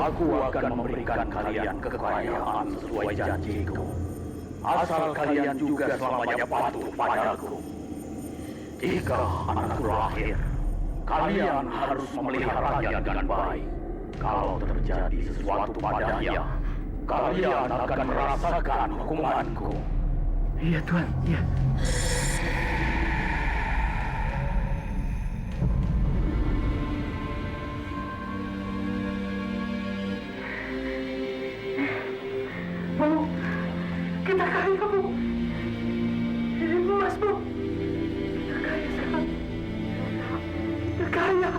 Aku akan memberikan kalian kekayaan sesuai janjiku. Asal kalian juga selamanya patuh padaku. Jika anakku lahir, kalian harus memeliharanya dengan baik. Kalau terjadi sesuatu padanya, kalian akan merasakan hukumanku. Iya, Tuan. Iya. Bu, kita kaya, Bu. Ini emas, Bu. Kita kaya sekarang. Kita kaya.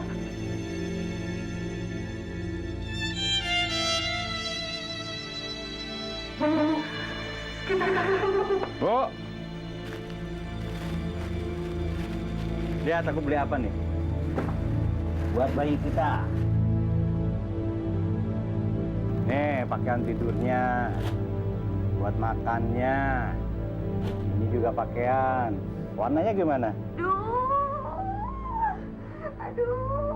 Bu, kita kaya, Bu. Bu, lihat aku beli apa nih? Buat bayi kita. Nih, pakaian tidurnya. Buat makannya. Ini juga pakaian. Warnanya gimana? Aduh.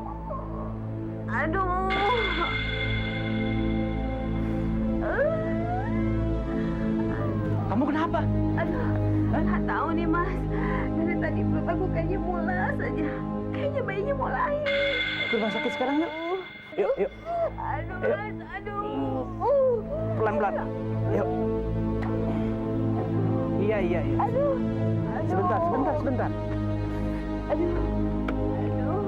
Kamu kenapa? Aduh, nggak tahu nih Mas. Dari tadi perut aku kayaknya mulas aja. Kayaknya bayinya mau lahir. Ke rumah sakit sekarang yuk. Yuk, yuk. Aduh, Ayo. Mas, aduh. Pelan-pelan. Yuk. Iya, iya, iya. Aduh. Sebentar, sebentar, sebentar. Aduh. Aduh.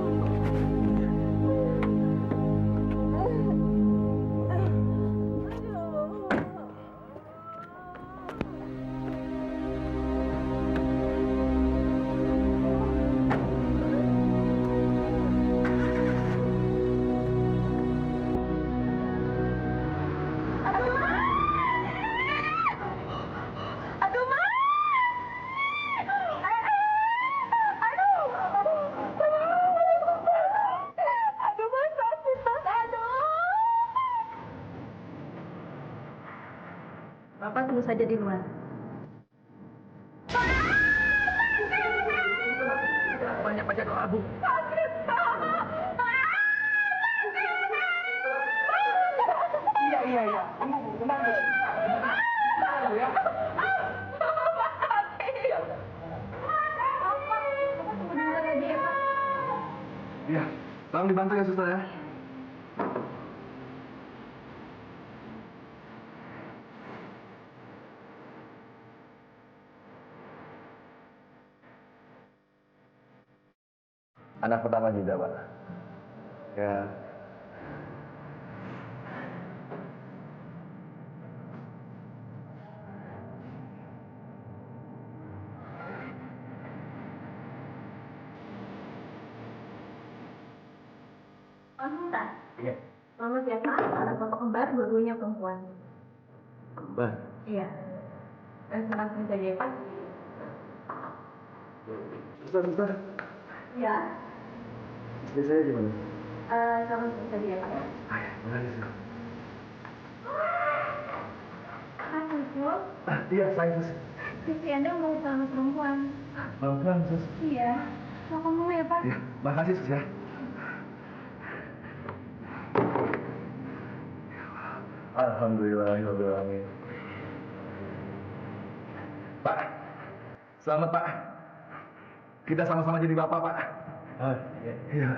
Bapak tunggu saja di luar. Banyak doa, Bu. Iya, iya, iya. Tunggu, Bu. Tenang, Bu. Tenang, Bu, ya. Iya, tolong dibantu ya, Suster ya. Anak pertama juga, Pak. Ya. Pak, Iya. Mama siapa? Anak bapak kembar, dua-duanya perempuan. Kembar. Iya. Dan sekarang kerja ya, Pak? Bentar. Iya. Istri saya gimana? Sekarang kerja ya, Pak? Ah, ya. Makasih, Sus. Hai, Susu. Iya, saya, Sus. Sisi Anda mau sama perempuan. Pelan-pelan, Sus. Iya. Mau kamu ya, Pak? Iya, makasih, Sus ya. Alhamdulillahirrahmanirrahim. Pak, selamat Pak. Kita sama-sama jadi bapak, Pak. Ah, iya. Iya.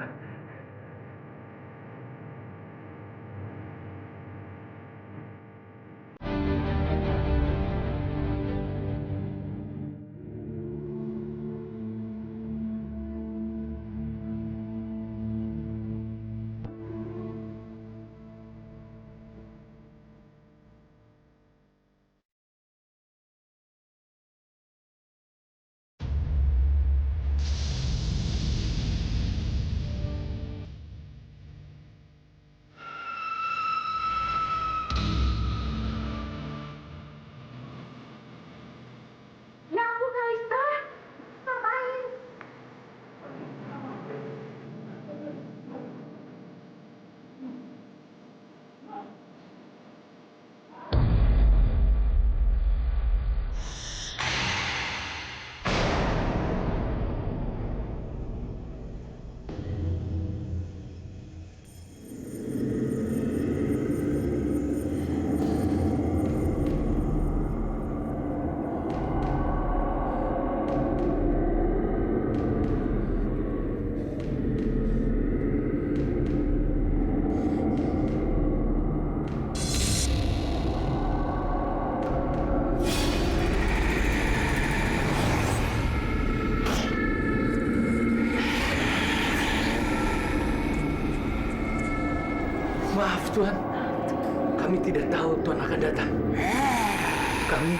Tuan. Kami tidak tahu Tuan akan datang. Kami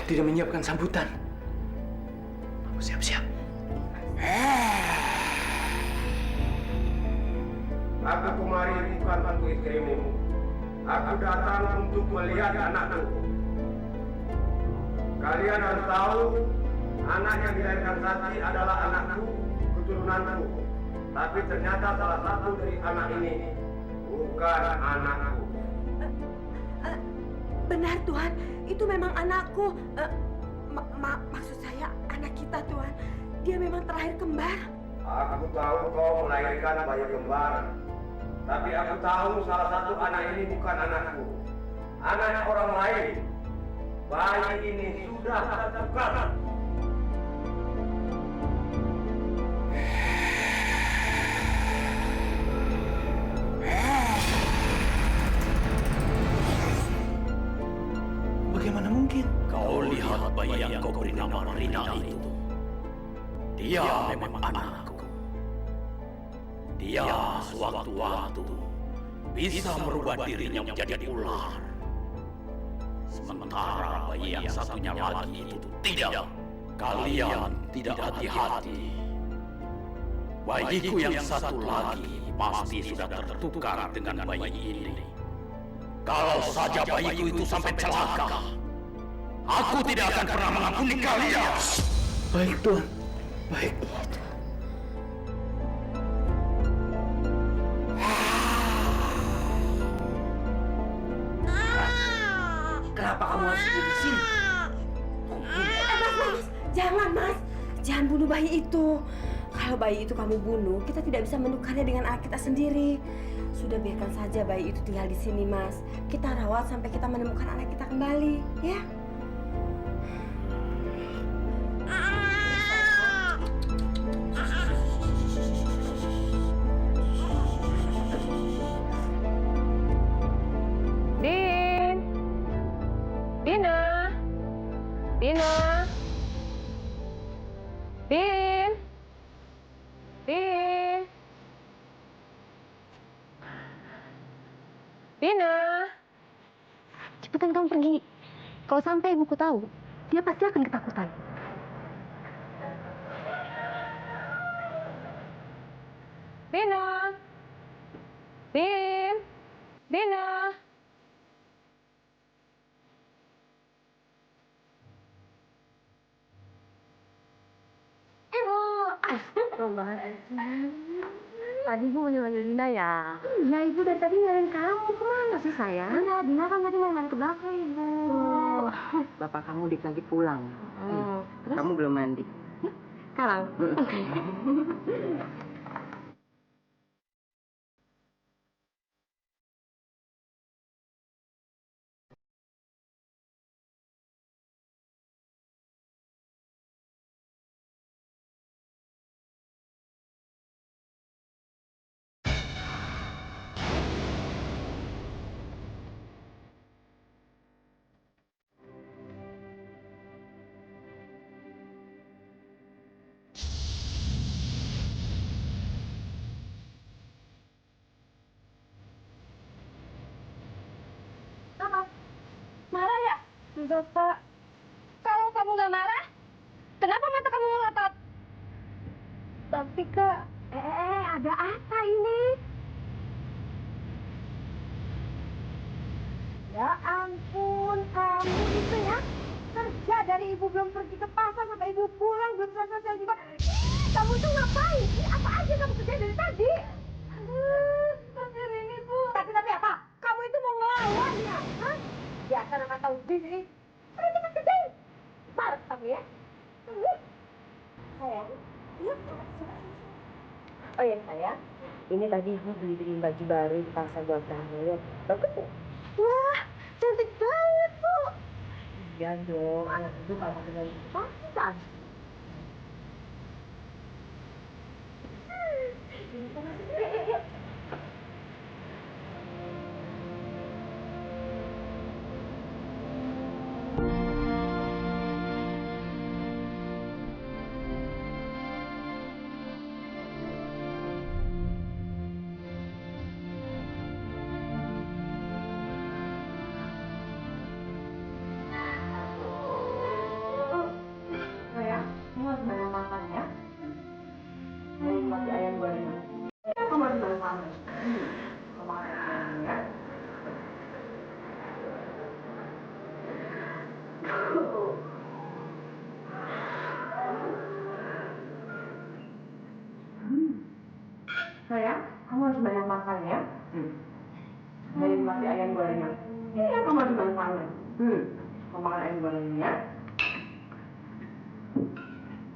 tidak menyiapkan sambutan. Siap-siap. Aku kemari bukan untuk istrimu. Aku datang untuk melihat anakku. Kalian harus tahu, anak yang dilahirkan Sati adalah anakku, keturunanku. Tapi ternyata salah satu dari anak ini bukan anakku. Benar Tuhan, itu memang anakku. Maksud saya anak kita Tuhan. Dia memang terlahir kembar. Aku tahu kau melahirkan bayi kembar. Tapi aku tahu salah satu anak ini bukan anakku. Anak orang lain. Bayi ini sudah tertukar. Bagaimana mungkin? Kau lihat bayi yang kau beri nama Rina itu. Dia memang anakku. Dia sewaktu-waktu bisa merubah dirinya menjadi ular. Sementara bayi yang satunya lagi itu tidak. Kalian tidak hati-hati. Bayiku yang satu lagi pasti sudah tertukar dengan bayi ini. Kalau saja bayiku itu sampai celaka, aku tidak akan pernah mengampuni kalian. Baik, Tuan. Baik. Kenapa kamu harus tidur di sini? Mas, jangan Mas. Jangan bunuh bayi itu. Kalau bayi itu kamu bunuh, kita tidak bisa menukarnya dengan anak kita sendiri. Sudah biarkan saja bayi itu tinggal di sini, Mas. Kita rawat sampai kita menemukan anak kita kembali, ya? Cepetan kamu pergi. Kalau sampai ibuku tahu, dia pasti akan ketakutan. Dina. Tadi ibu manggil Dina ya? Iya, ibu dari tadi nyariin kamu. Kemana sih sayang? Mana? Dina kan tadi main ke belakang ibu. Bapak kamu lagi pulang. Terus? Kamu belum mandi. Sekarang? Marah ya? Enggak, Pak. Kalau kamu nggak marah, kenapa mata kamu melotot? Tapi, Kak... Ada apa ini? Ya ampun, kamu itu ya kerja dari ibu belum pergi ke pasar sampai ibu pulang belum selesai juga. Kamu tuh ngapain sih? Apa aja kamu kerja dari tadi? Tapi ini, Bu. Tapi apa? Kamu itu mau ngelawan ya? Hah? Biasa nama tahu diri. Udah cepat kerjain. Marah kamu ya? Sayang, iya. Oh ya sayang, ini tadi ibu beliin baju baru di pasar buat kamu ya. Bagus ya? Wah, cantik banget, Bu. Iya dong, anak itu kalau pakai baju pasti cantik. Yuk. Sayang, kamu harus banyak makan ya. Dari mati ayam gorengnya. Iya, kamu harus banyak makan. Kamu makan ayam gorengnya ya.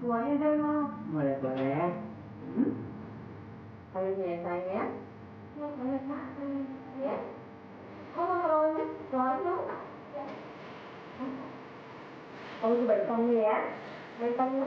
Semuanya deh, Ma. Boleh. Kamu ya, sayang ya. Boleh, ya. Kamu rawatnya, rawatnya. Kamu coba kamu ya. Kamu.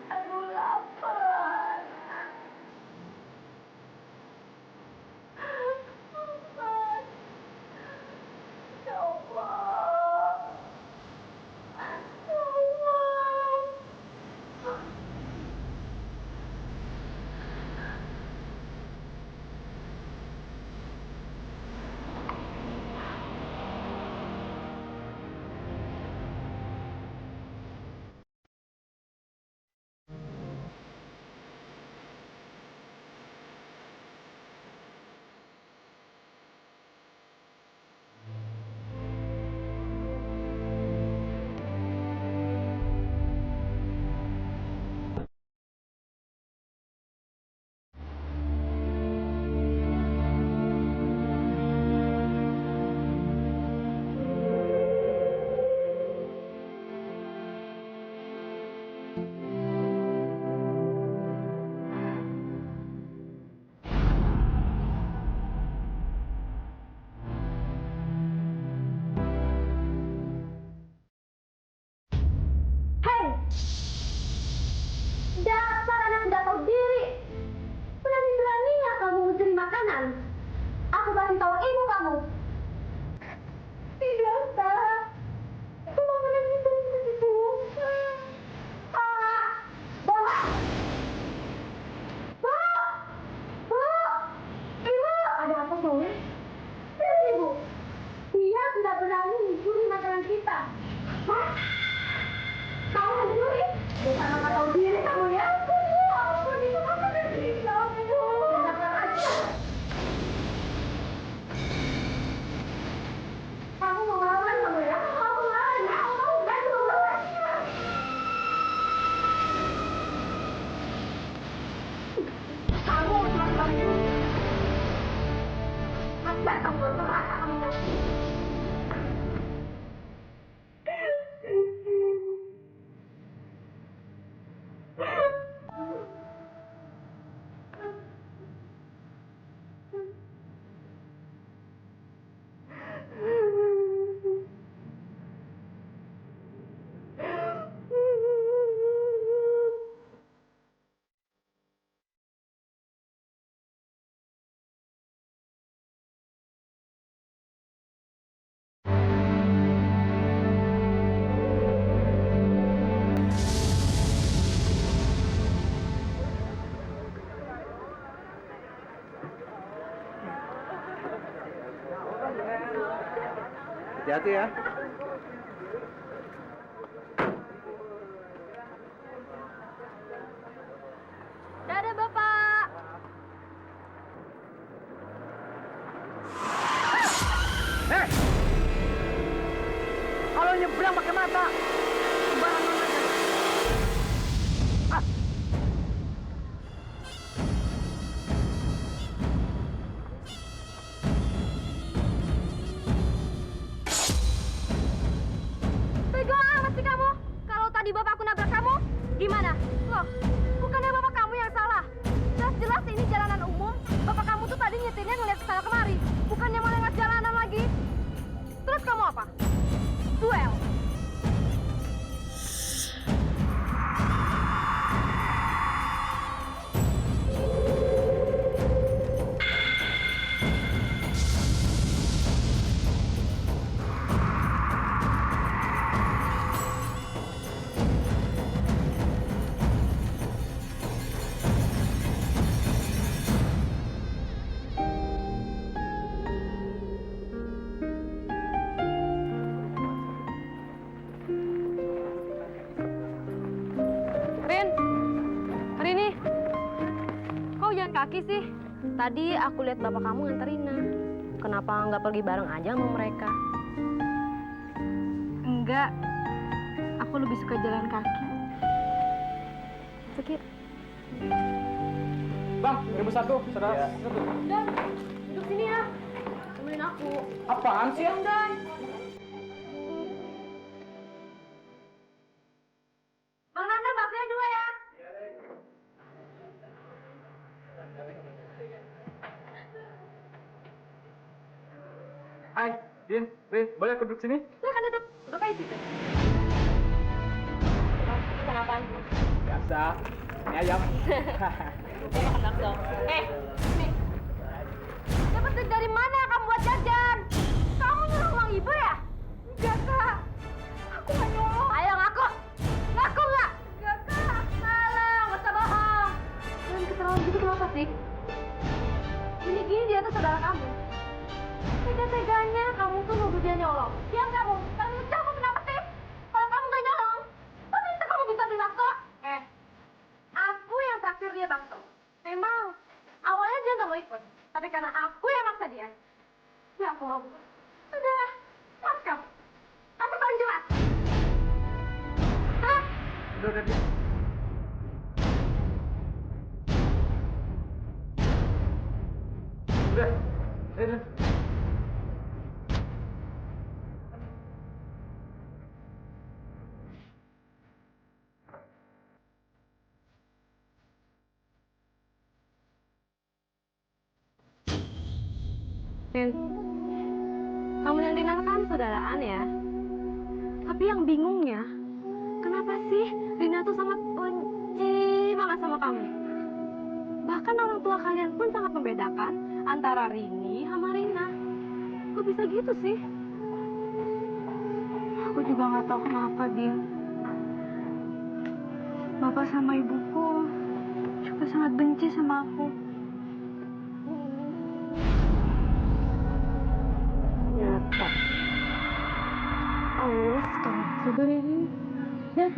Aduh, lapar. Ya Allah. Ya Allah. Dasar anak tidak tahu diri. Berani-beraninya kamu mencuri makanan. Aku kasih tahu ibu kamu. Tidak, Pak. Itu makanan itu. Pak. Ibu. Ada apa, Soe? Lihat, Ibu. Dia tidak berani mencuri makanan kita. Hah? Kamu mencuri? Bukan nggak tahu diri kamu ya? Ampun, itu makanan kita, Ibu. Kamu mau ngelawan kamu ya? Kamu ngelawan ya? Kamu berani melawannya. Kamu cuma kamu. Apa kamu merasa kamu? Hati-hati ya. Dadah, Bapak. Kalau nyebrang pakai mata, sembarangan aja. Tega amat sih kamu. Kalau tadi bapakku nabrak kamu, gimana? Loh, bukannya bapak kamu yang salah. Jelas-jelas ini jalanan umum. Bapak kamu tuh tadi nyetirnya ngeliat kesana kemari. Bukannya mau lewat jalanan lagi. Terus kamu apa? Duel. kaki sih? Tadi aku lihat bapak kamu nganter Rina. Kenapa nggak pergi bareng aja sama mereka? Enggak. Aku lebih suka jalan kaki. Sekit. Bang, 1.001, saudara. Dan, duduk sini ya. Temenin aku. Apaan sih? Dan. Bang Nanda, baknya 2 ya. Hai, Din, Rin, boleh aku duduk sini? Silahkan duduk. Duduk aja situ. Kenapa? Biasa, ini ayam. Makan bakso. Nih. Dapat duit dari mana kamu buat jajan? Kamu nyuruh uang ibu ya? Enggak, Kak. Aku nggak nyuruh. Ayo ngaku. Ngaku nggak? Enggak, Kak. Salah, nggak usah bohong. Jangan keterlaluan gitu kenapa sih? Gini-gini dia tuh saudara kamu. Tega-teganya kamu tuh nuduh dia nyolong. Diam kamu. Kamu kamu kenapa sih? Kalau kamu nggak nyolong, tapi itu kamu bisa beli bakso. Aku yang traktir dia bakso. Memang awalnya dia nggak mau ikut, tapi karena aku yang maksa dia aku mau. Udah, puas kamu. Tapi paling jelas. Hah? Udah, Din. Udah, Din. Rin, kamu dan Rina kan saudaraan ya? Tapi yang bingungnya, kenapa sih Rina tuh sangat benci banget sama kamu? Bahkan orang tua kalian pun sangat membedakan antara Rini sama Rina. Kok bisa gitu sih? Aku juga nggak tahu kenapa, Din. Bapak sama ibuku juga sangat benci sama aku. Nyata. Oh, sekarang sabar ya, Rin. Ya.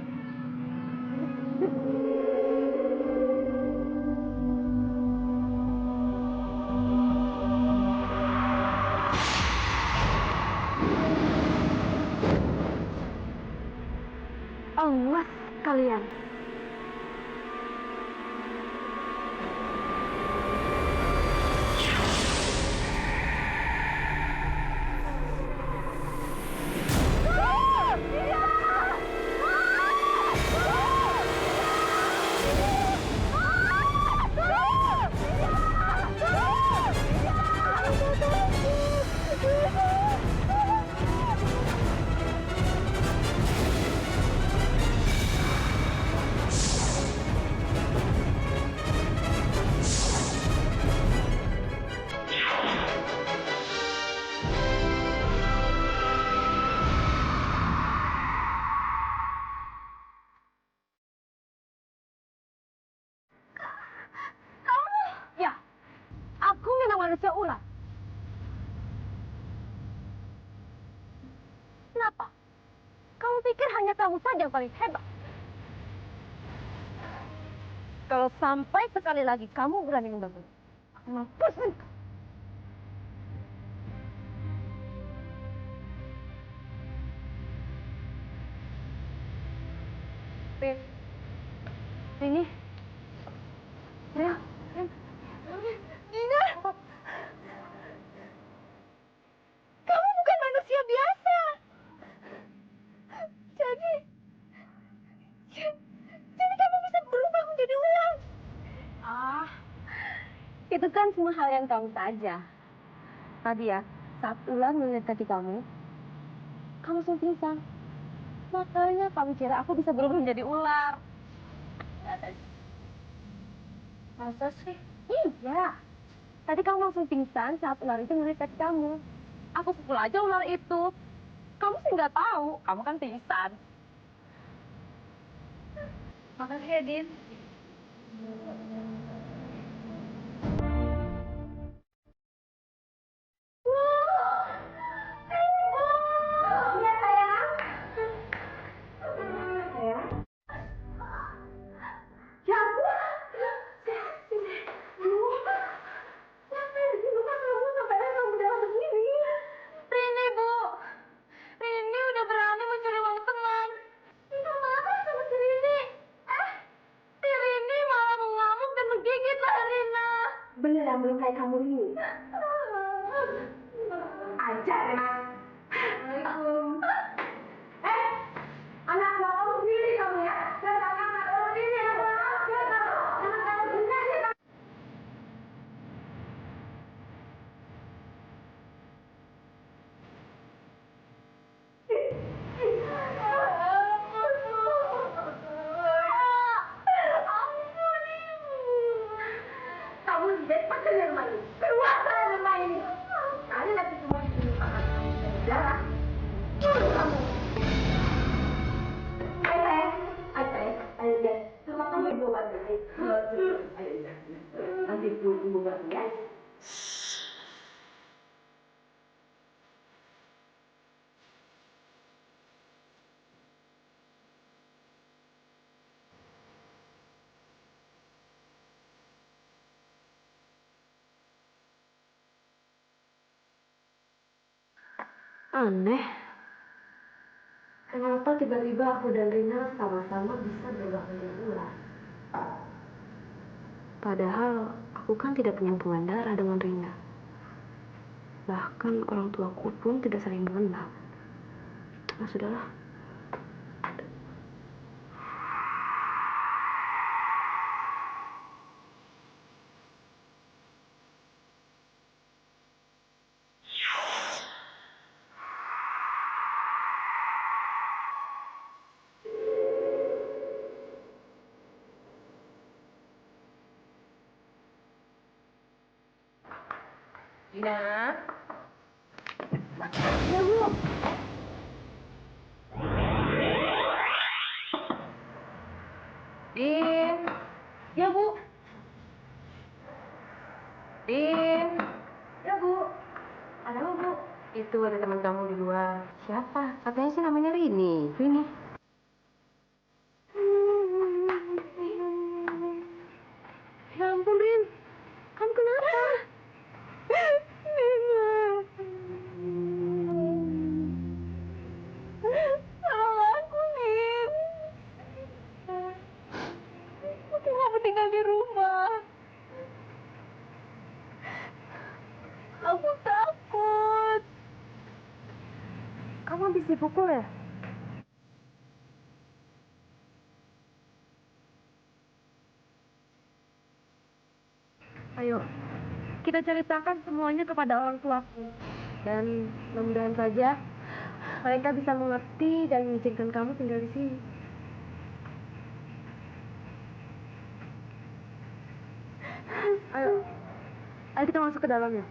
Awas kalian. Ya, aku memang manusia ular. Kenapa? Kamu pikir hanya kamu saja yang paling hebat? Kalau sampai sekali lagi kamu berani mengganggu, aku mampusin. Ini. Ya. Nina! Kamu bukan manusia biasa. Jadi kamu bisa berubah menjadi ular. Itu kan cuma hal yang kamu saja. Tadi ya, saat ular melihat kaki kamu langsung pingsan. Makanya kamu kira aku bisa berubah menjadi ular. Masa sih? Iya. Tadi kamu langsung pingsan saat ular itu melihat kaki kamu. Aku pukul aja ular itu. Kamu sih nggak tahu, kamu kan pingsan. Makasih ya, Din. Iya, sayang. Ya ampun. beneran melukai kamu ini. Ajar emang. Anak gua kamu sendiri kamu ya. Anak kamu sendiri anak kamu sendiri. Kamu cepat dari rumah ini. Keluar dari rumah ini. Kalian nanti semua ini akan darah. Kamu. Ayo lihat. Sama kamu ibu bantu. Ayo lihat. Nanti ibu bantu ya. Aneh. Kenapa tiba-tiba aku dan Rina sama-sama bisa berubah menjadi ular? Padahal aku kan tidak punya hubungan darah dengan Rina. Bahkan orang tuaku pun tidak saling mengenal. Nah, sudahlah. Dina. Ya, Bu. Din. Ya, Bu. Din. Ya, Bu. Ada apa, Bu? Itu ada teman kamu di luar. Siapa? Katanya sih namanya Rini. Rini. Ya ampun, Rin. Kamu kenapa? Tolong aku, Din. Kenapa tinggal di rumah? Aku takut. Kamu habis dipukul ya? Ayo, kita ceritakan semuanya kepada orang tuaku. Dan mudah-mudahan saja mereka bisa mengerti dan mengizinkan kamu tinggal di sini. Ayo, ayo kita masuk ke dalamnya.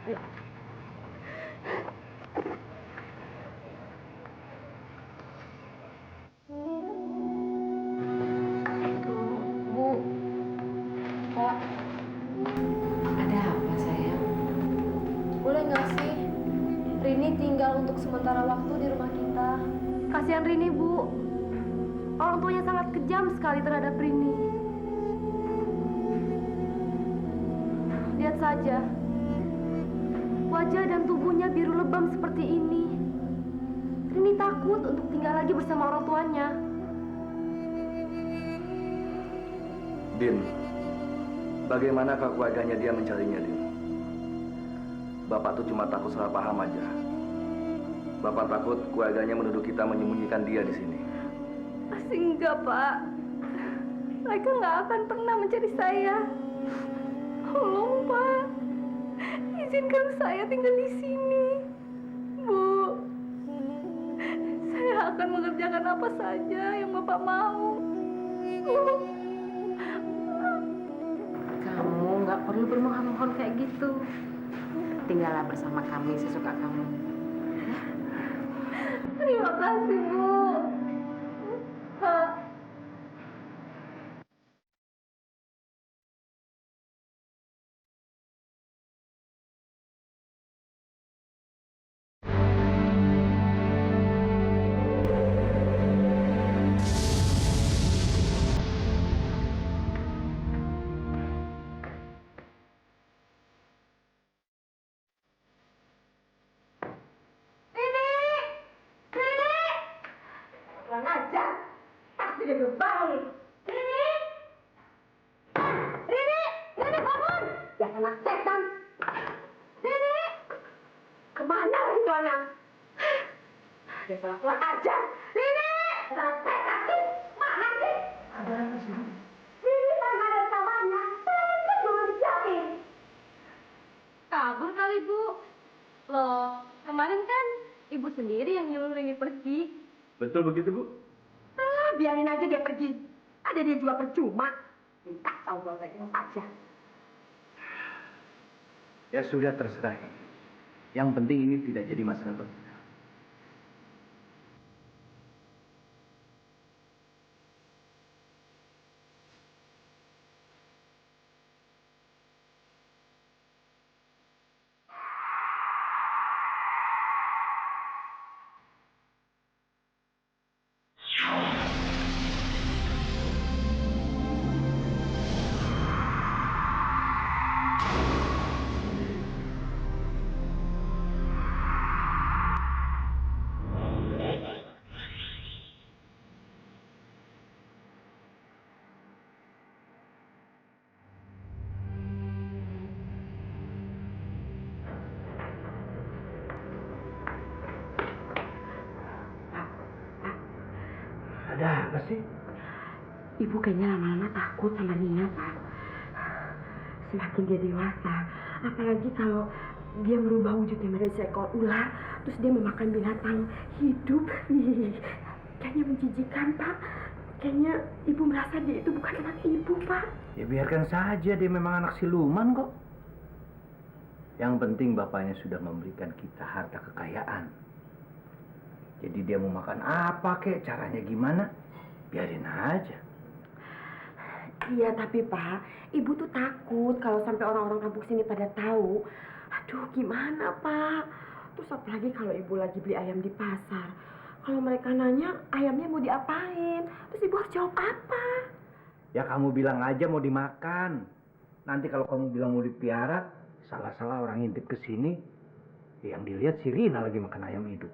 Ayo. Bu. Pak. Ada apa, sayang? Boleh nggak sih Rini tinggal untuk sementara waktu di rumah kita? Kasihan Rini, Bu. Orang tuanya sangat kejam sekali terhadap Rini. Lihat saja. Wajah dan tubuhnya biru lebam seperti ini. Rini takut untuk tinggal lagi bersama orang tuanya. Din, bagaimana keluarganya dia mencarinya, Din? Bapak tuh cuma takut salah paham aja. Bapak takut keluarganya menuduh kita menyembunyikan dia di sini. Pasti enggak, Pak. Mereka nggak akan pernah mencari saya. Tolong, Pak. Izinkan saya tinggal di sini. Bu, saya akan mengerjakan apa saja yang Bapak mau. Kamu nggak perlu bermohon-mohon kayak gitu. Tinggallah bersama kami sesuka kamu. Terima kasih, Bu. Pak. Kurang ajar. Pasti dia belum bangun. Rini! Rini! Rini anak setan. Nenek, kemana itu anak? Dia salah aja. Nenek, anak setan sih, mana sih? Ada apa sih? Ini kan ada kamarnya, saya mau dijamin. Kabur kali, Bu. Loh, kemarin kan Ibu sendiri yang nyuruh Rini pergi. Betul begitu, Bu? Biarin aja dia pergi. Ada dia juga percuma. Minta tahu lagi saja. Ya sudah, terserah. Yang penting ini tidak jadi masalah buat kita. Ada apa sih? Ibu kayaknya lama-lama takut sama Nina, Pak. Semakin dia dewasa, apalagi kalau dia merubah wujudnya menjadi seekor ular, terus dia memakan binatang hidup. Kayaknya menjijikan, Pak. Kayaknya ibu merasa dia itu bukan anak ibu, Pak. Ya biarkan saja, dia memang anak siluman kok. Yang penting bapaknya sudah memberikan kita harta kekayaan. Jadi dia mau makan apa kek, caranya gimana, biarin aja. Iya, tapi Pak, ibu tuh takut kalau sampai orang-orang kampung sini pada tahu. Aduh, gimana Pak? Terus apalagi kalau ibu lagi beli ayam di pasar. Kalau mereka nanya ayamnya mau diapain, terus ibu harus jawab apa? Ya kamu bilang aja mau dimakan. Nanti kalau kamu bilang mau dipelihara, salah-salah orang ngintip ke sini, yang dilihat si Rina lagi makan ayam hidup.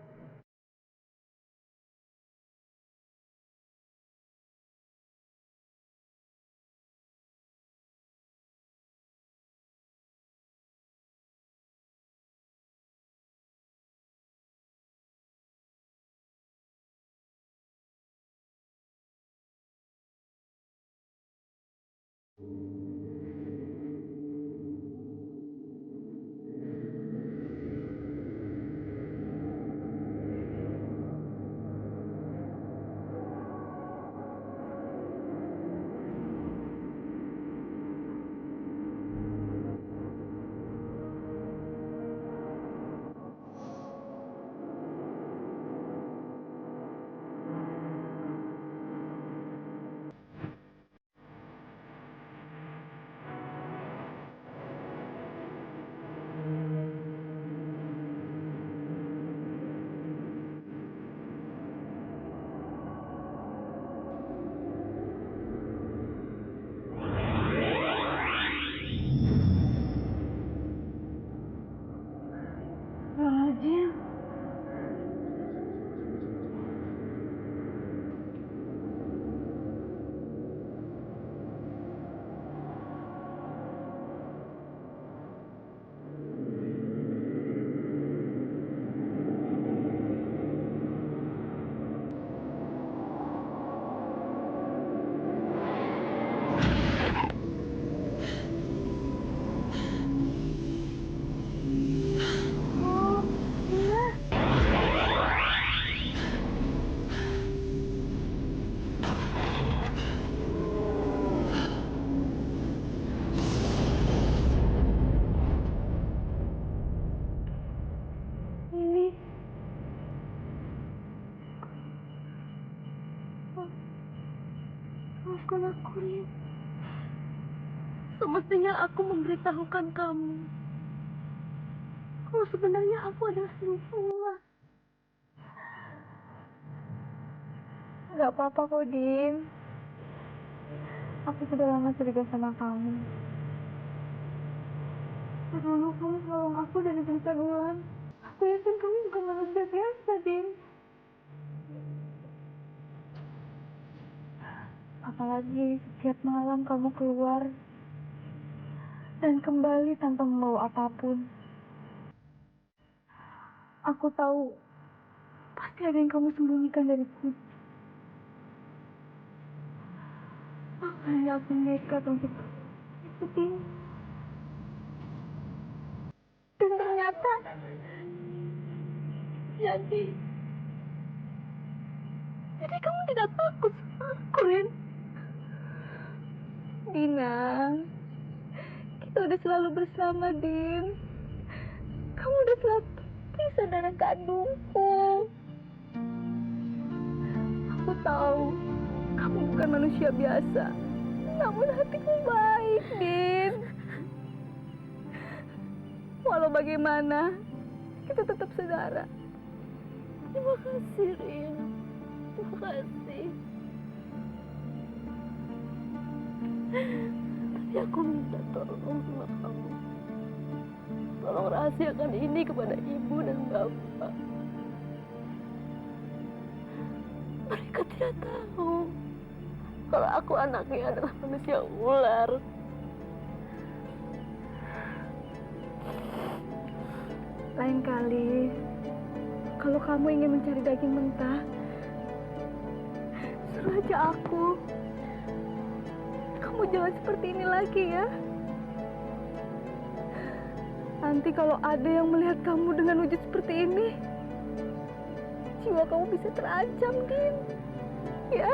Maafkan aku, Rin. Semestinya aku memberitahukan kamu. Kalau sebenarnya aku adalah selingkuhan. Gak apa-apa kok, Dim. Aku sudah lama curiga sama kamu. Dulu kamu nolong aku dari pencabulan. Aku yakin kamu bukan manusia biasa, Dim. Apalagi setiap malam kamu keluar dan kembali tanpa membawa apapun. Aku tahu pasti ada yang kamu sembunyikan dariku. Makanya aku nekat untuk ikutin. Dan ternyata jadi kamu tidak takut sama aku, Ren. Dina, kita udah selalu bersama, Din. Kamu udah selalu saudara kandungku. Aku tahu kamu bukan manusia biasa, namun hatiku baik, Din. Walau bagaimana, kita tetap saudara. Terima kasih, Rin. Terima kasih. Tapi aku minta tolong sama kamu. Tolong rahasiakan ini kepada ibu dan bapak. Mereka tidak tahu kalau aku anaknya adalah manusia ular. Lain kali, kalau kamu ingin mencari daging mentah, suruh aja aku. Kamu jangan seperti ini lagi ya. Nanti kalau ada yang melihat kamu dengan wujud seperti ini, jiwa kamu bisa terancam, Din. Ya.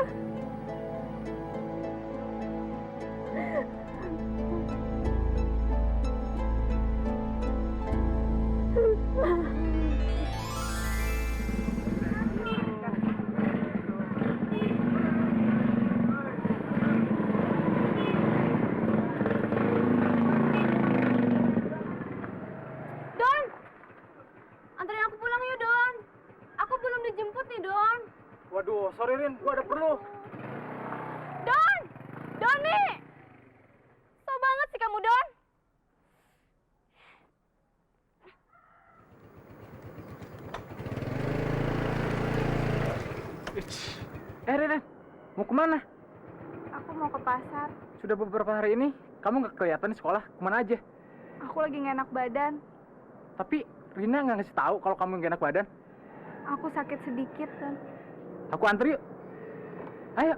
Waduh, sorry Rin, gua ada perlu. Doni! So banget sih kamu, Don. Rin, mau kemana? Aku mau ke pasar. Sudah beberapa hari ini, kamu nggak kelihatan di sekolah. Kemana aja? Aku lagi nggak enak badan. Tapi Rina nggak ngasih tahu kalau kamu nggak enak badan. Aku sakit sedikit, Dan. Aku antri yuk. Ayo.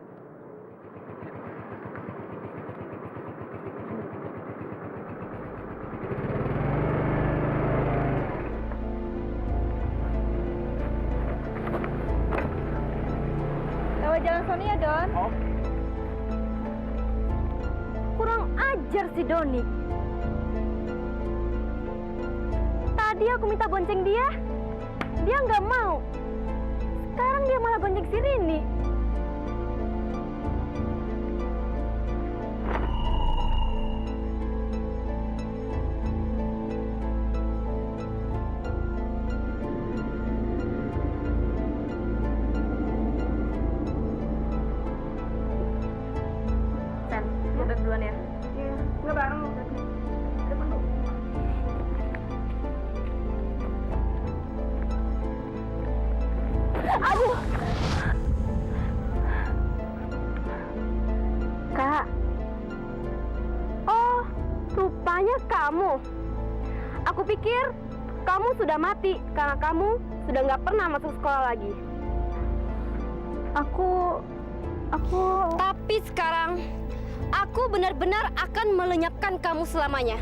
Lewat jalan Sony ya, Don. Oh. Kurang ajar si Doni. Tadi aku minta bonceng dia nggak mau. Sekarang dia malah bonceng si Rini. Sen, gue balik duluan ya. Iya, nggak bareng. Ada perlu. Aduh. Kak. Oh, rupanya kamu. Aku pikir kamu sudah mati karena kamu sudah nggak pernah masuk sekolah lagi. Aku... Tapi sekarang aku benar-benar akan melenyapkan kamu selamanya.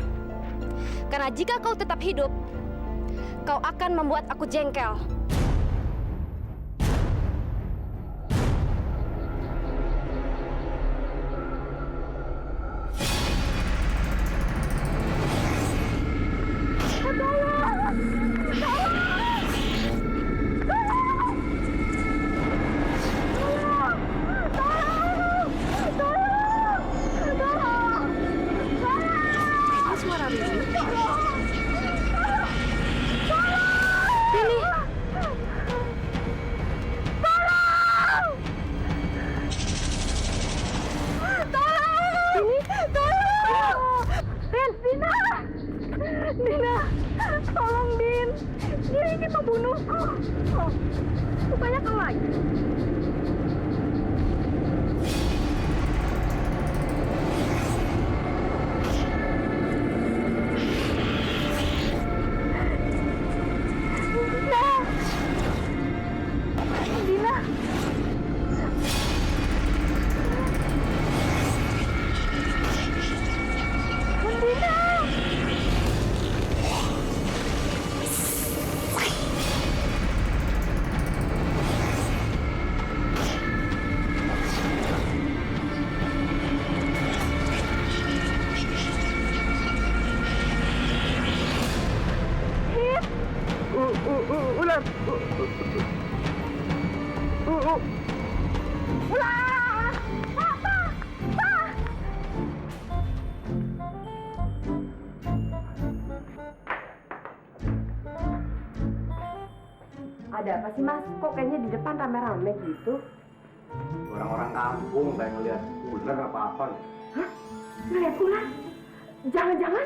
Karena jika kau tetap hidup, kau akan membuat aku jengkel. Dina, tolong Din. Dia ingin membunuhku. Oh, rupanya kau lagi. ular. Ada apa sih Mas? Kok kayaknya di depan rame-rame gitu? Orang-orang kampung kayak ngeliat ular apa-apa nih. Hah? Ngeliat ular? Jangan-jangan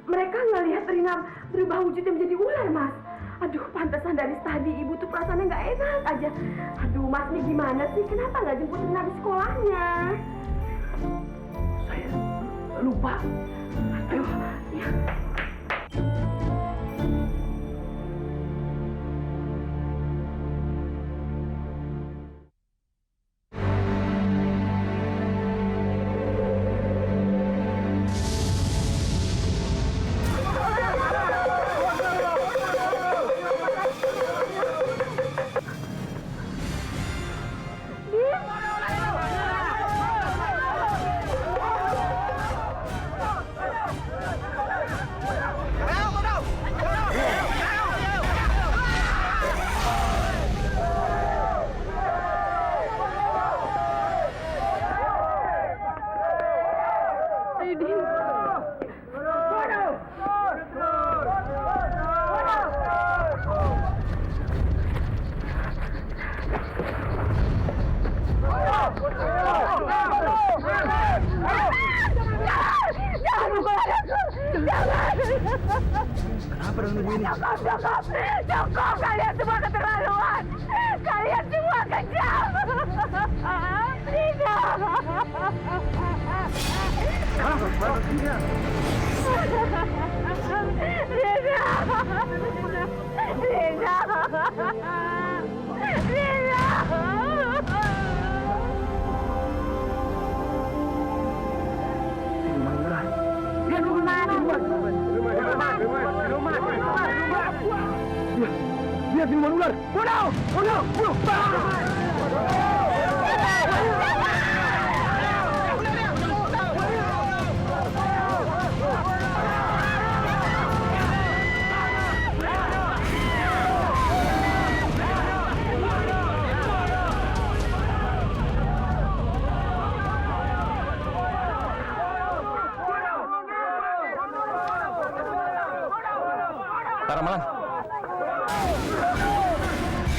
mereka ngelihat Rina berubah wujudnya menjadi ular, Mas. Aduh, pantesan dari tadi ibu tuh perasaannya nggak enak aja. Aduh, Mas ini gimana sih? Kenapa nggak jemput Rina di sekolahnya? Saya lupa. Aduh, ya. Cukup, kalian semua keterlaluan. Kalian semua kejam. Tidak. Lihat siluman ular. Bunuh! Bunuh! Bunuh! Ramalan.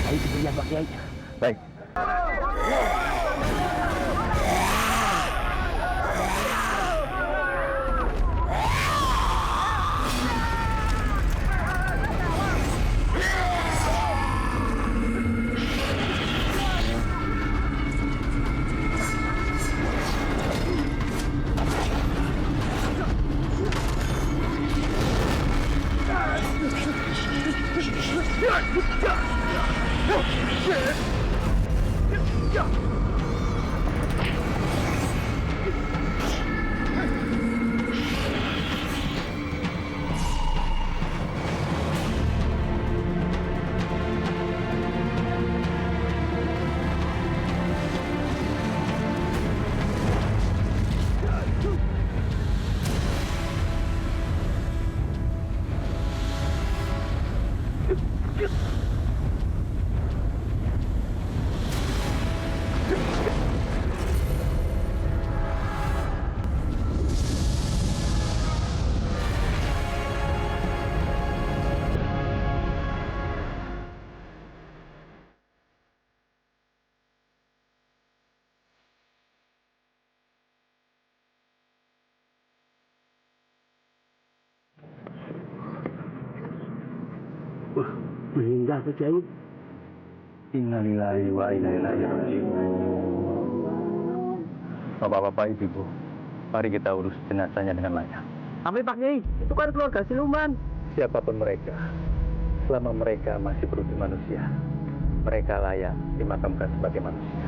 Ayo diberikan Pak Kiai. Baik. Meninggal Pak Kiai. Innalillahi wa inna ilaihi raji'un. Bapak-bapak, ibu-ibu, mari kita urus jenazahnya dengan layak. Tapi Pak Kiai, itu kan keluarga siluman. Siapapun mereka, selama mereka masih berwujud manusia, mereka layak dimakamkan sebagai manusia.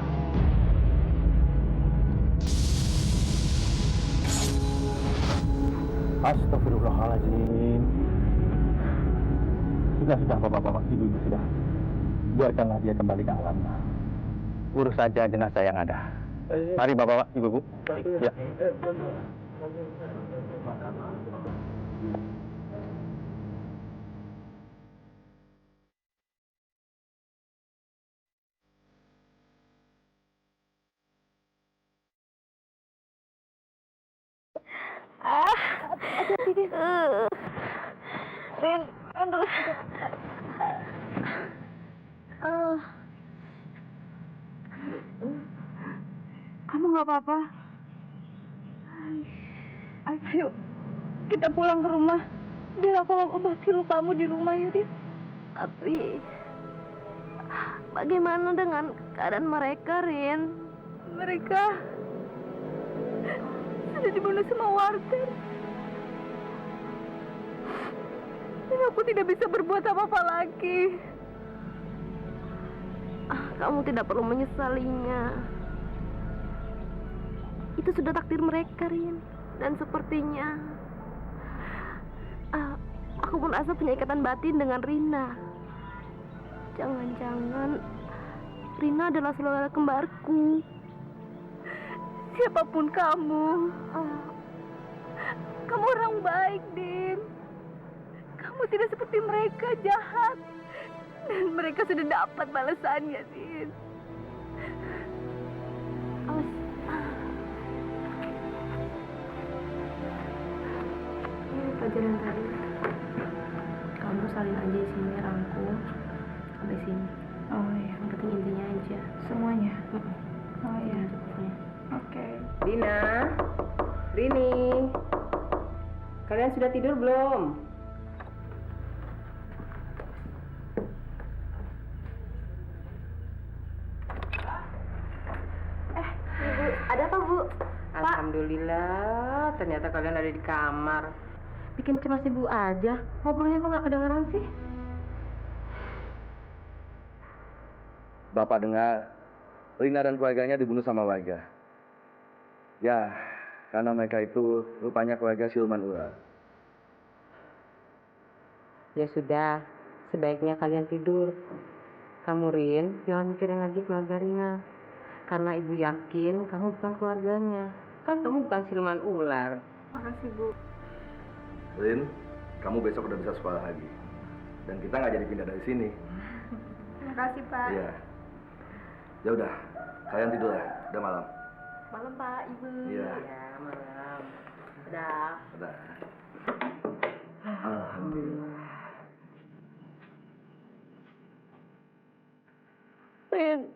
Astagfirullahaladzim. Sudah, bapak-bapak, ibu-ibu, sudah. Biarkanlah dia kembali ke alam. Urus saja jenazah yang ada. Mari bapak-bapak, ibu-ibu. Ya. Rin. Rin, aduh. Kamu nggak apa-apa? Ayo, kita pulang ke rumah. Biar aku obati lukamu di rumah ya, Rin. Tapi bagaimana dengan keadaan mereka, Rin? Mereka sudah dibunuh sama warga. Dan aku tidak bisa berbuat apa-apa lagi. Kamu tidak perlu menyesalinya. Itu sudah takdir mereka, Rin. Dan sepertinya aku pun asa punya ikatan batin dengan Rina. Jangan-jangan Rina adalah saudara kembarku. Siapapun kamu, kamu orang baik, Din. Kamu tidak seperti mereka, jahat. Dan mereka sudah dapat balasannya, Din. Awas. Ini pelajaran tadi. Kamu salin aja isinya, rangkum sampai sini. Oh iya. Yang penting intinya aja. Semuanya. Oh iya. Oke. Dina, Rini, kalian sudah tidur belum? Ibu, ada apa, Bu? Alhamdulillah, ternyata kalian ada di kamar. Bikin cemas Ibu aja. Ngobrolnya kok nggak kedengeran sih? Bapak dengar Rina dan keluarganya dibunuh sama warga. Ya, karena mereka itu rupanya keluarga siluman ular. Ya sudah, sebaiknya kalian tidur. Kamu, Rin, jangan mikirin lagi keluarga Rina. Karena Ibu yakin kamu bukan keluarganya. Kan kamu bukan siluman ular. Makasih, Bu. Rin, kamu besok udah bisa sekolah lagi. Dan kita nggak jadi pindah dari sini. Terima kasih, Pak. Iya. Ya udah, kalian tidur ya. Udah malam. Malam, Pak, Ibu. Iya. Ya, malam. Udah. Udah. Alhamdulillah. Rin,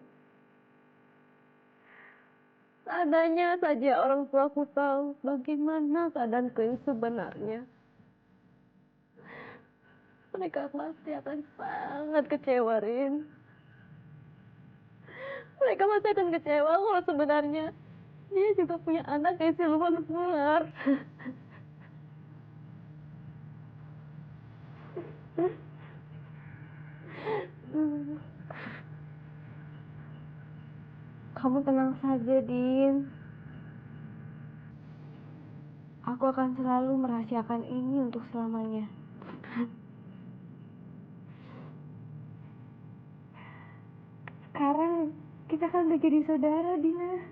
seandainya saja orang tuaku tahu bagaimana keadaanku yang sebenarnya, mereka pasti akan sangat kecewa, Rin. Mereka pasti akan kecewa kalau sebenarnya dia juga punya anak yang siluman ular. Kamu tenang saja, Din. Aku akan selalu merahasiakan ini untuk selamanya. Sekarang kita kan udah jadi saudara, Dina.